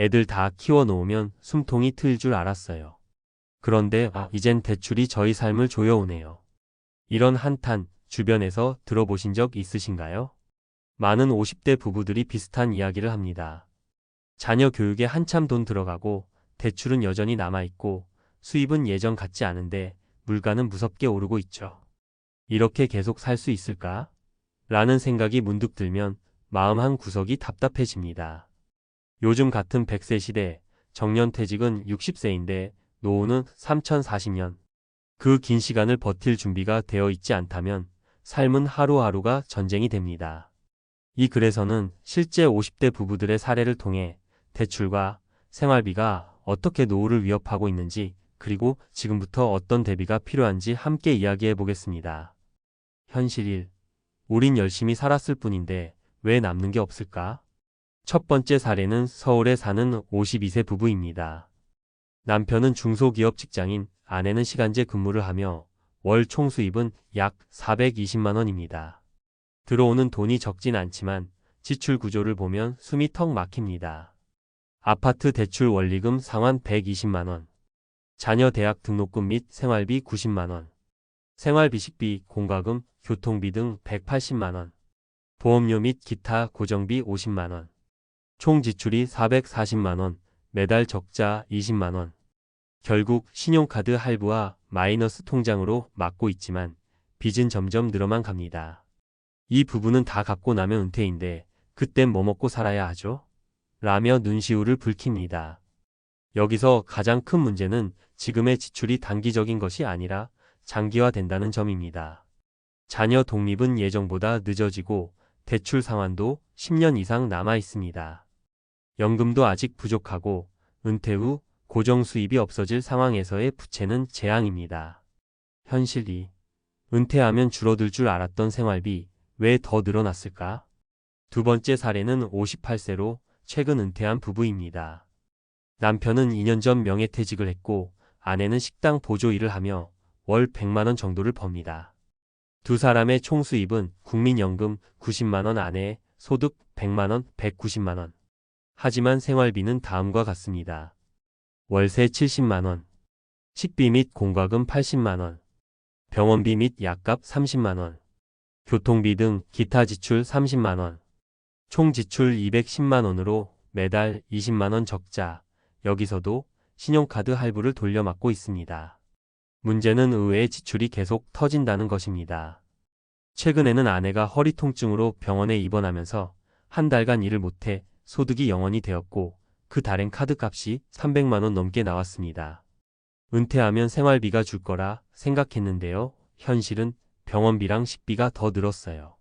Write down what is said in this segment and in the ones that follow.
애들 다 키워놓으면 숨통이 트일 줄 알았어요. 그런데 이젠 대출이 저희 삶을 조여오네요. 이런 한탄 주변에서 들어보신 적 있으신가요? 많은 50대 부부들이 비슷한 이야기를 합니다. 자녀 교육에 한참 돈 들어가고 대출은 여전히 남아있고 수입은 예전 같지 않은데 물가는 무섭게 오르고 있죠. 이렇게 계속 살 수 있을까? 라는 생각이 문득 들면 마음 한 구석이 답답해집니다. 요즘 같은 100세 시대 정년퇴직은 60세인데 노후는 3040년. 그 긴 시간을 버틸 준비가 되어 있지 않다면 삶은 하루하루가 전쟁이 됩니다. 이 글에서는 실제 50대 부부들의 사례를 통해 대출과 생활비가 어떻게 노후를 위협하고 있는지 그리고 지금부터 어떤 대비가 필요한지 함께 이야기해 보겠습니다. 현실 1. 우린 열심히 살았을 뿐인데 왜 남는 게 없을까? 첫 번째 사례는 서울에 사는 52세 부부입니다. 남편은 중소기업 직장인, 아내는 시간제 근무를 하며 월 총수입은 약 420만 원입니다. 들어오는 돈이 적진 않지만 지출 구조를 보면 숨이 턱 막힙니다. 아파트 대출 원리금 상환 120만 원, 자녀 대학 등록금 및 생활비 90만 원, 생활비식비, 공과금, 교통비 등 180만 원, 보험료 및 기타 고정비 50만 원, 총 지출이 440만 원, 매달 적자 20만 원. 결국 신용카드 할부와 마이너스 통장으로 막고 있지만 빚은 점점 늘어만 갑니다. 이 부부는 다 갚고 나면 은퇴인데 그땐 뭐 먹고 살아야 하죠? 라며 눈시울을 붉힙니다. 여기서 가장 큰 문제는 지금의 지출이 단기적인 것이 아니라 장기화된다는 점입니다. 자녀 독립은 예정보다 늦어지고 대출 상환도 10년 이상 남아 있습니다. 연금도 아직 부족하고 은퇴 후 고정 수입이 없어질 상황에서의 부채는 재앙입니다. 현실 2. 은퇴하면 줄어들 줄 알았던 생활비 왜 더 늘어났을까? 두 번째 사례는 58세로 최근 은퇴한 부부입니다. 남편은 2년 전 명예퇴직을 했고 아내는 식당 보조 일을 하며 월 100만 원 정도를 법니다. 두 사람의 총 수입은 국민연금 90만 원 안에 소득 100만 원, 190만 원. 하지만 생활비는 다음과 같습니다. 월세 70만 원, 식비 및 공과금 80만 원, 병원비 및 약값 30만 원, 교통비 등 기타 지출 30만 원, 총 지출 210만 원으로 매달 20만 원 적자. 여기서도 신용카드 할부를 돌려막고 있습니다. 문제는 의외의 지출이 계속 터진다는 것입니다. 최근에는 아내가 허리 통증으로 병원에 입원하면서 한 달간 일을 못해 소득이 0원이 되었고 그 달엔 카드값이 300만 원 넘게 나왔습니다. 은퇴하면 생활비가 줄 거라 생각했는데요. 현실은 병원비랑 식비가 더 늘었어요.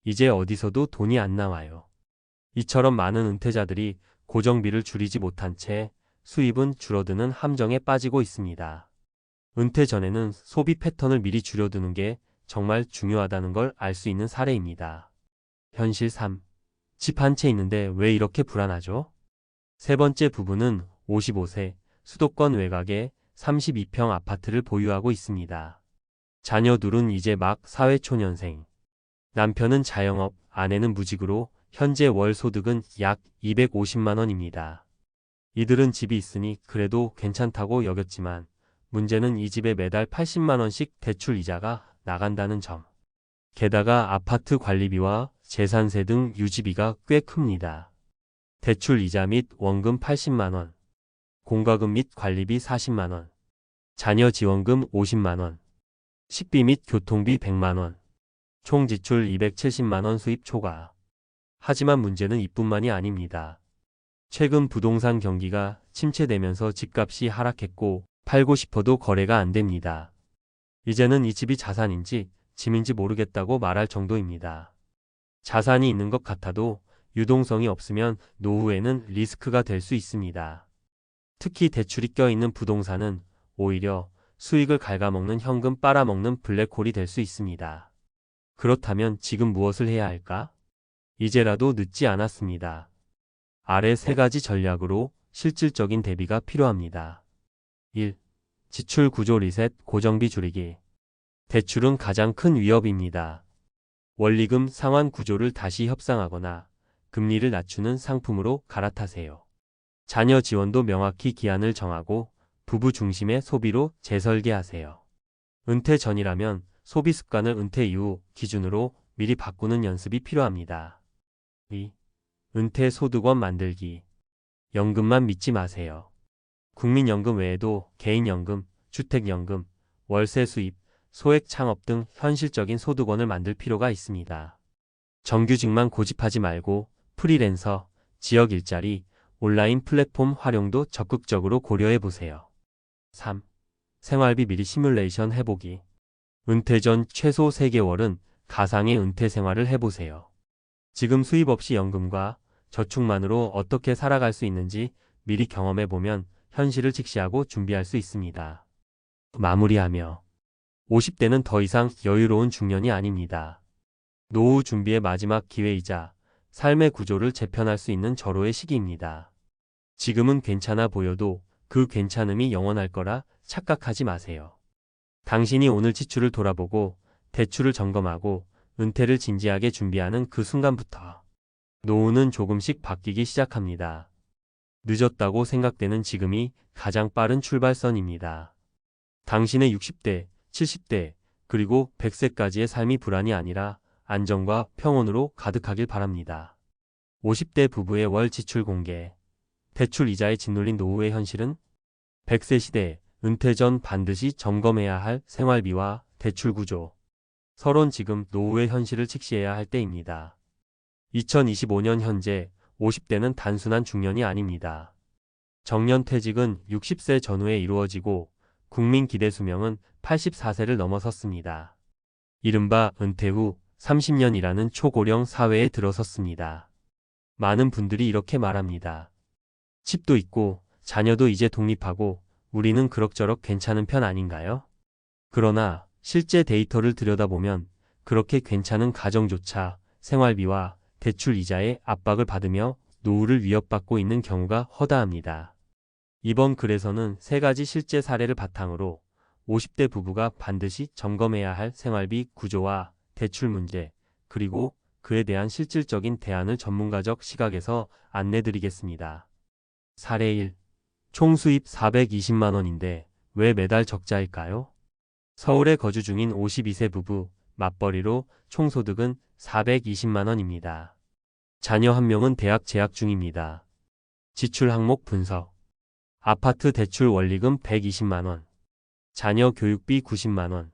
이제 어디서도 돈이 안 나와요. 이처럼 많은 은퇴자들이 고정비를 줄이지 못한 채 수입은 줄어드는 함정에 빠지고 있습니다. 은퇴 전에는 소비 패턴을 미리 줄여두는 게 정말 중요하다는 걸 알 수 있는 사례입니다. 현실 3. 집 한 채 있는데 왜 이렇게 불안하죠? 세 번째 부부는 55세 수도권 외곽에 32평 아파트를 보유하고 있습니다. 자녀 둘은 이제 막 사회초년생. 남편은 자영업, 아내는 무직으로 현재 월 소득은 약 250만 원입니다. 이들은 집이 있으니 그래도 괜찮다고 여겼지만 문제는 이 집에 매달 80만 원씩 대출 이자가 나간다는 점. 게다가 아파트 관리비와 재산세 등 유지비가 꽤 큽니다. 대출 이자 및 원금 80만 원, 공과금 및 관리비 40만 원, 자녀 지원금 50만 원, 식비 및 교통비 100만 원, 총 지출 270만 원 수입 초과. 하지만 문제는 이뿐만이 아닙니다. 최근 부동산 경기가 침체되면서 집값이 하락했고 팔고 싶어도 거래가 안 됩니다. 이제는 이 집이 자산인지 짐인지 모르겠다고 말할 정도입니다. 자산이 있는 것 같아도 유동성이 없으면 노후에는 리스크가 될 수 있습니다. 특히 대출이 껴있는 부동산은 오히려 수익을 갉아먹는 현금 빨아먹는 블랙홀이 될 수 있습니다. 그렇다면 지금 무엇을 해야 할까? 이제라도 늦지 않았습니다. 아래 세 가지 전략으로 실질적인 대비가 필요합니다. 1. 지출 구조 리셋, 고정비 줄이기. 대출은 가장 큰 위협입니다. 원리금 상환 구조를 다시 협상하거나 금리를 낮추는 상품으로 갈아타세요. 자녀 지원도 명확히 기한을 정하고 부부 중심의 소비로 재설계하세요. 은퇴 전이라면 소비 습관을 은퇴 이후 기준으로 미리 바꾸는 연습이 필요합니다. 2. 은퇴 소득원 만들기. 연금만 믿지 마세요. 국민연금 외에도 개인연금, 주택연금, 월세 수입, 소액 창업 등 현실적인 소득원을 만들 필요가 있습니다. 정규직만 고집하지 말고 프리랜서, 지역 일자리, 온라인 플랫폼 활용도 적극적으로 고려해 보세요. 3. 생활비 미리 시뮬레이션 해보기. 은퇴 전 최소 3개월은 가상의 은퇴 생활을 해보세요. 지금 수입 없이 연금과 저축만으로 어떻게 살아갈 수 있는지 미리 경험해보면 현실을 직시하고 준비할 수 있습니다. 마무리하며 50대는 더 이상 여유로운 중년이 아닙니다. 노후 준비의 마지막 기회이자 삶의 구조를 재편할 수 있는 절호의 시기입니다. 지금은 괜찮아 보여도 그 괜찮음이 영원할 거라 착각하지 마세요. 당신이 오늘 지출을 돌아보고 대출을 점검하고 은퇴를 진지하게 준비하는 그 순간부터 노후는 조금씩 바뀌기 시작합니다. 늦었다고 생각되는 지금이 가장 빠른 출발선입니다. 당신의 60대, 70대, 그리고 100세까지의 삶이 불안이 아니라 안정과 평온으로 가득하길 바랍니다. 50대 부부의 월 지출 공개. 대출 이자에 짓눌린 노후의 현실은 100세 시대, 은퇴 전 반드시 점검해야 할 생활비와 대출 구조. 서론 지금 노후의 현실을 직시해야 할 때입니다. 2025년 현재 50대는 단순한 중년이 아닙니다. 정년퇴직은 60세 전후에 이루어지고 국민 기대 수명은 84세를 넘어섰습니다. 이른바 은퇴 후 30년이라는 초고령 사회에 들어섰습니다. 많은 분들이 이렇게 말합니다. 집도 있고 자녀도 이제 독립하고 우리는 그럭저럭 괜찮은 편 아닌가요? 그러나 실제 데이터를 들여다보면 그렇게 괜찮은 가정조차 생활비와 대출 이자의 압박을 받으며 노후를 위협받고 있는 경우가 허다합니다. 이번 글에서는 3가지 실제 사례를 바탕으로 50대 부부가 반드시 점검해야 할 생활비 구조와 대출 문제, 그리고 그에 대한 실질적인 대안을 전문가적 시각에서 안내드리겠습니다. 사례 1. 총 수입 420만 원인데 왜 매달 적자일까요? 서울에 거주 중인 52세 부부, 맞벌이로 총 소득은 420만 원입니다. 자녀 1명은 대학 재학 중입니다. 지출 항목 분석. 아파트 대출 원리금 120만 원. 자녀 교육비 90만 원.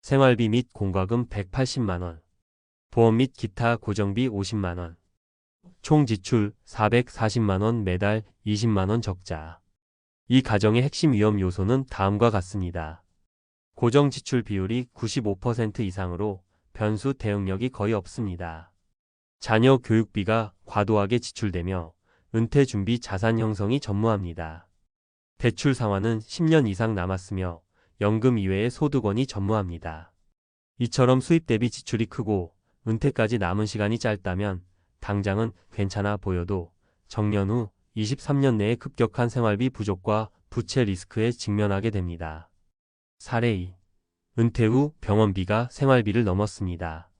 생활비 및 공과금 180만 원. 보험 및 기타 고정비 50만 원. 총 지출 440만 원, 매달 20만 원 적자. 이 가정의 핵심 위험 요소는 다음과 같습니다. 고정 지출 비율이 95% 이상으로 변수 대응력이 거의 없습니다. 자녀 교육비가 과도하게 지출되며 은퇴 준비 자산 형성이 전무합니다. 대출 상환은 10년 이상 남았으며 연금 이외의 소득원이 전무합니다. 이처럼 수입 대비 지출이 크고 은퇴까지 남은 시간이 짧다면 당장은 괜찮아 보여도 정년 후 23년 내에 급격한 생활비 부족과 부채 리스크에 직면하게 됩니다. 사례 2. 은퇴 후 병원비가 생활비를 넘었습니다.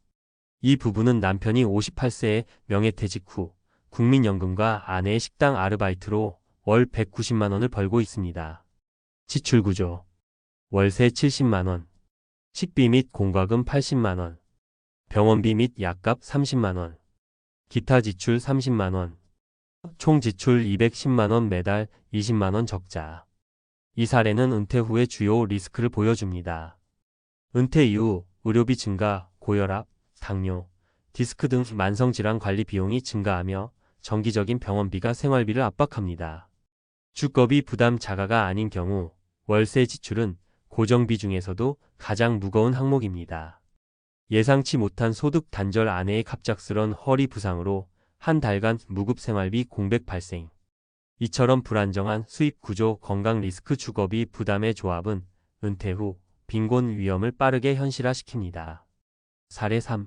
이 부부는 남편이 58세에 명예퇴직 후 국민연금과 아내의 식당 아르바이트로 월 190만 원을 벌고 있습니다. 지출 구조. 월세 70만 원. 식비 및 공과금 80만 원. 병원비 및 약값 30만 원. 기타 지출 30만 원. 총 지출 210만 원, 매달 20만 원 적자. 이 사례는 은퇴 후의 주요 리스크를 보여줍니다. 은퇴 이후 의료비 증가, 고혈압, 당뇨, 디스크 등 만성질환 관리 비용이 증가하며 정기적인 병원비가 생활비를 압박합니다. 주거비 부담 자가가 아닌 경우 월세 지출은 고정비 중에서도 가장 무거운 항목입니다. 예상치 못한 소득 단절, 아내의 갑작스런 허리 부상으로 한 달간 무급 생활비 공백 발생. 이처럼 불안정한 수입 구조, 건강 리스크, 주거비 부담의 조합은 은퇴 후 빈곤 위험을 빠르게 현실화시킵니다. 사례 3.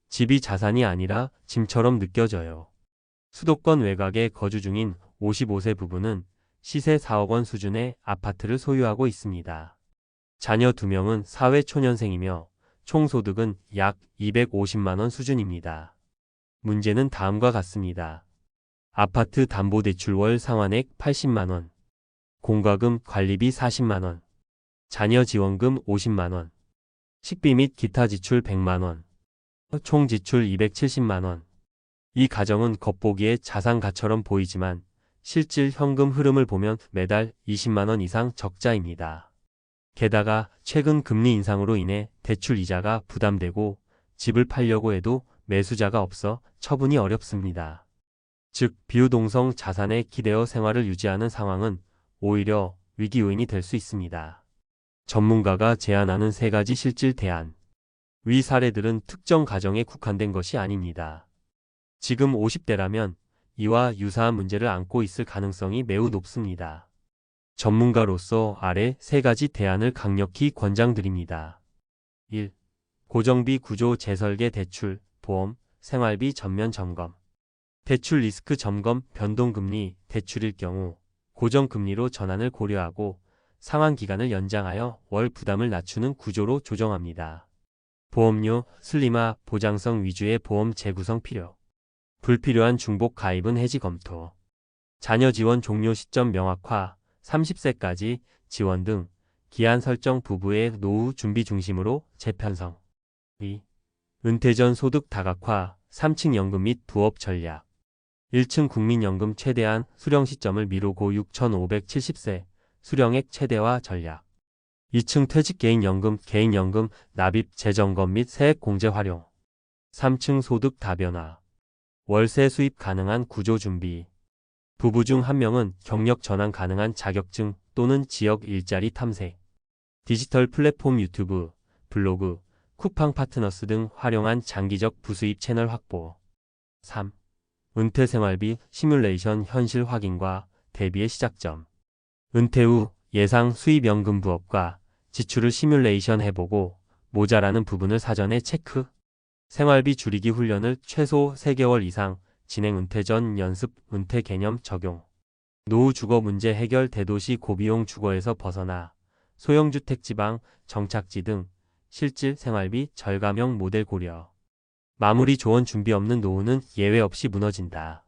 집이 자산이 아니라 짐처럼 느껴져요. 수도권 외곽에 거주 중인 55세 부부는 시세 4억 원 수준의 아파트를 소유하고 있습니다. 자녀 2명은 사회초년생이며 총 소득은 약 250만 원 수준입니다. 문제는 다음과 같습니다. 아파트 담보대출 월 상환액 80만원, 공과금 관리비 40만원, 자녀 지원금 50만원, 식비 및 기타 지출 100만원, 총 지출 270만원. 이 가정은 겉보기에 자산가처럼 보이지만 실질 현금 흐름을 보면 매달 20만원 이상 적자입니다. 게다가 최근 금리 인상으로 인해 대출 이자가 부담되고 집을 팔려고 해도 매수자가 없어 처분이 어렵습니다. 즉, 비유동성 자산에 기대어 생활을 유지하는 상황은 오히려 위기 요인이 될 수 있습니다. 전문가가 제안하는 3가지 실질 대안. 위 사례들은 특정 가정에 국한된 것이 아닙니다. 지금 50대라면 이와 유사한 문제를 안고 있을 가능성이 매우 높습니다. 전문가로서 아래 3가지 대안을 강력히 권장드립니다. 1. 고정비 구조 재설계 대출, 보험, 생활비 전면 점검. 대출 리스크 점검, 변동금리, 대출일 경우 고정금리로 전환을 고려하고 상환 기간을 연장하여 월 부담을 낮추는 구조로 조정합니다. 보험료, 슬림화, 보장성 위주의 보험 재구성 필요. 불필요한 중복 가입은 해지 검토. 자녀 지원 종료 시점 명확화, 30세까지 지원 등 기한 설정 부부의 노후 준비 중심으로 재편성. 2. 은퇴 전 소득 다각화, 3층 연금 및 부업 전략. 1층 국민연금 최대한 수령 시점을 미루고 6,570세 수령액 최대화 전략. 2층 퇴직 개인연금 납입 재점검 및 세액 공제 활용. 3층 소득 다변화. 월세 수입 가능한 구조 준비. 부부 중 한 명은 경력 전환 가능한 자격증 또는 지역 일자리 탐색. 디지털 플랫폼 유튜브, 블로그, 쿠팡 파트너스 등 활용한 장기적 부수입 채널 확보. 3. 은퇴 생활비 시뮬레이션 현실 확인과 대비의 시작점. 은퇴 후 예상 수입연금 부업과 지출을 시뮬레이션 해보고 모자라는 부분을 사전에 체크. 생활비 줄이기 훈련을 최소 3개월 이상 진행. 은퇴 전 연습, 은퇴 개념 적용. 노후 주거 문제 해결. 대도시 고비용 주거에서 벗어나 소형주택 지방 정착지 등 실질 생활비 절감형 모델 고려. 마무리 조언. 준비 없는 노후는 예외 없이 무너진다.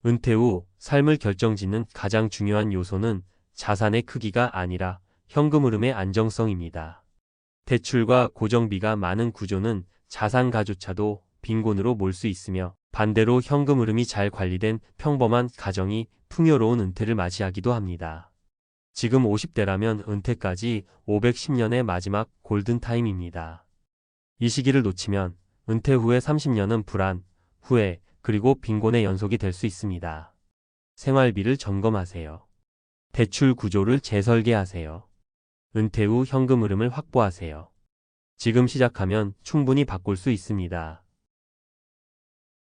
은퇴 후 삶을 결정짓는 가장 중요한 요소는 자산의 크기가 아니라 현금 흐름의 안정성입니다. 대출과 고정비가 많은 구조는 자산가조차도 빈곤으로 몰 수 있으며 반대로 현금 흐름이 잘 관리된 평범한 가정이 풍요로운 은퇴를 맞이하기도 합니다. 지금 50대라면 은퇴까지 510년의 마지막 골든타임입니다. 이 시기를 놓치면 은퇴 후의 30년은 불안, 후회, 그리고 빈곤의 연속이 될 수 있습니다. 생활비를 점검하세요. 대출 구조를 재설계하세요. 은퇴 후 현금 흐름을 확보하세요. 지금 시작하면 충분히 바꿀 수 있습니다.